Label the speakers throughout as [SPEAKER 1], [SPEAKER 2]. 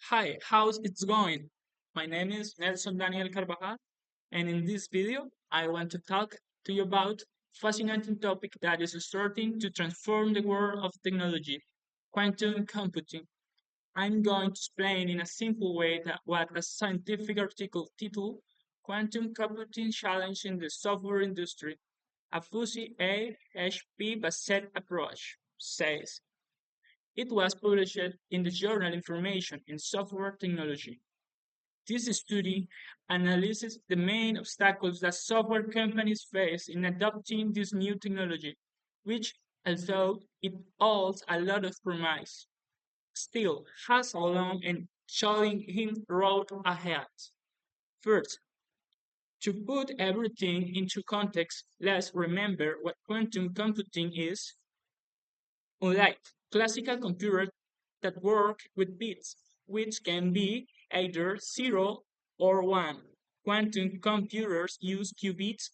[SPEAKER 1] Hi, how's it going? My name is Nelson Daniel Carvajal, and in this video, I want to talk to you about fascinating topic that is starting to transform the world of technology, quantum computing. I'm going to explain in a simple way that what a scientific article titled Quantum Computing Challenge in the Software Industry, a fuzzy AHP-based approach, says. It was published in the journal Information in Software Technology. This study analyzes the main obstacles that software companies face in adopting this new technology, which, although it holds a lot of promise, still has a long and challenging road ahead. First, to put everything into context, let's remember what quantum computing is. Unlike classical computers that work with bits, which can be either 0 or 1, quantum computers use qubits,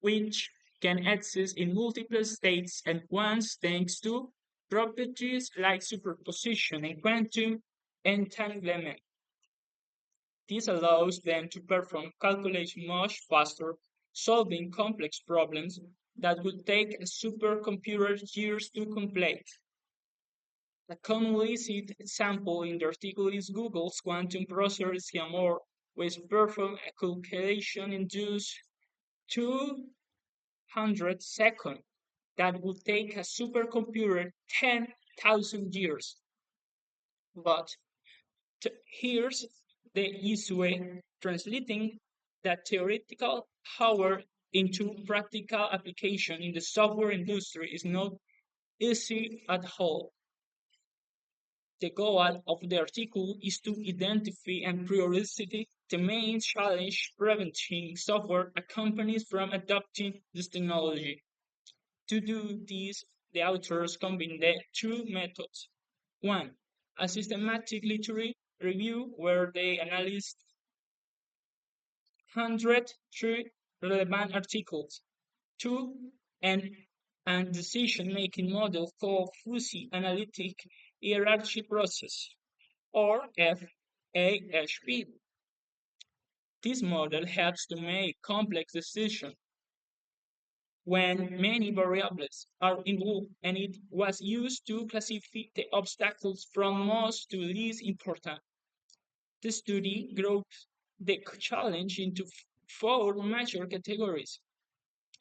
[SPEAKER 1] which can exist in multiple states at once thanks to properties like superposition and quantum entanglement. This allows them to perform calculations much faster, solving complex problems that would take a supercomputer years to complete. A commonly cited example in the article is Google's quantum processor Sycamore, which performs a calculation in just 200 seconds that would take a supercomputer 10,000 years. But here's the issue: translating that theoretical power into practical application in the software industry is not easy at all. The goal of the article is to identify and prioritize the main challenge preventing software companies from adopting this technology. To do this, the authors combine the two methods. One, a systematic literature review where they analyze 103 relevant articles. Two, and decision-making model called Fuzzy Analytic Hierarchy Process, or FAHP. This model helps to make complex decisions when many variables are involved, and it was used to classify the obstacles from most to least important. The study groups the challenge into four major categories.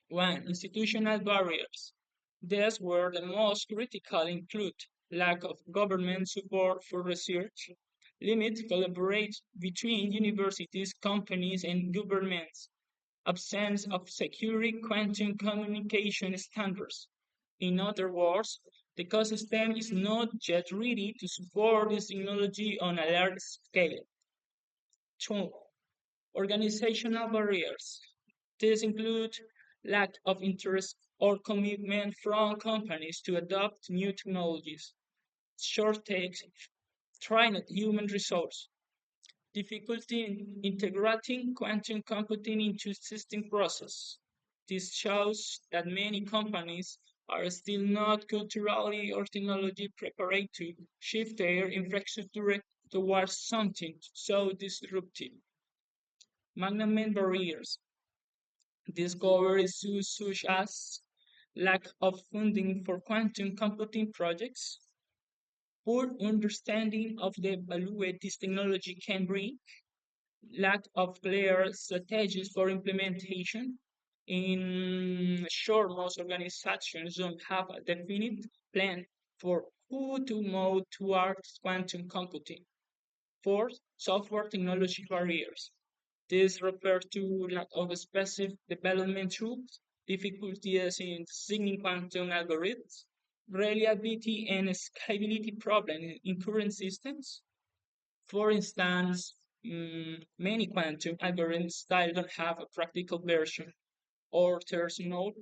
[SPEAKER 1] One, institutional barriers. These were the most critical include lack of government support for research, limit collaboration between universities, companies, and governments, absence of secure quantum communication standards. In other words, the ecosystem is not yet ready to support this technology on a large scale. Two, organizational barriers. These include lack of interest or commitment from companies to adopt new technologies, shortage, trained human resource, difficulty in integrating quantum computing into existing process. This shows that many companies are still not culturally or technology prepared to shift their infrastructure towards something so disruptive. Management barriers. These cover issues such as lack of funding for quantum computing projects, poor understanding of the value this technology can bring, lack of clear strategies for implementation. In short, most organizations don't have a definite plan for who to move towards quantum computing. Fourth, software technology barriers. This refers to lack of specific development tools, difficulties in designing quantum algorithms, reliability and scalability problems in current systems. For instance, many quantum algorithms still don't have a practical version, or there's no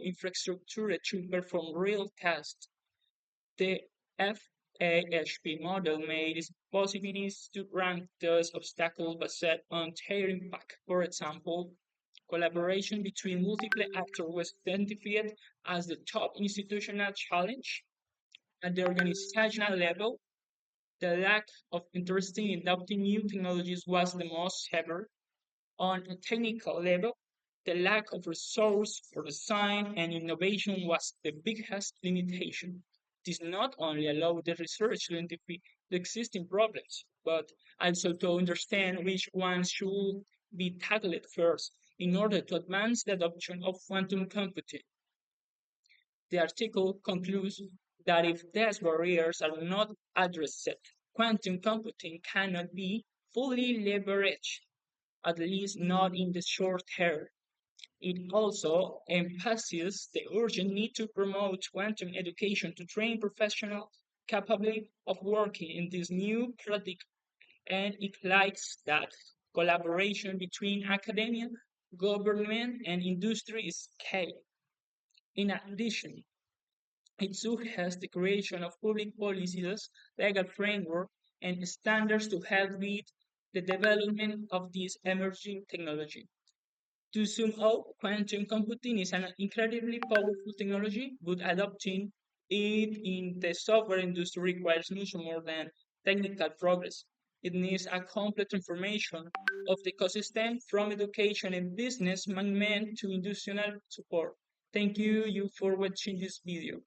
[SPEAKER 1] infrastructure to perform real tests. The FAHP model made it possibilities to rank those obstacles based on their impact. For example, collaboration between multiple actors was identified as the top institutional challenge. At the organizational level, The lack of interest in adopting new technologies was the most severe. On a technical level, the lack of resource for design and innovation was the biggest limitation. This not only allowed the research to identify the existing problems, but also to understand which ones should be tackled first in order to advance the adoption of quantum computing. The article concludes that if these barriers are not addressed, quantum computing cannot be fully leveraged, at least not in the short term. It also emphasizes the urgent need to promote quantum education to train professionals capable of working in this new paradigm, and it highlights that collaboration between academia, government, and industry is key. In addition, it suggests the creation of public policies, legal framework, and standards to help with the development of this emerging technology. To sum up, quantum computing is an incredibly powerful technology, but adopting it in the software industry requires much more than technical progress. It needs a complete transformation of the ecosystem from education and business management to industrial support. Thank you for watching this video.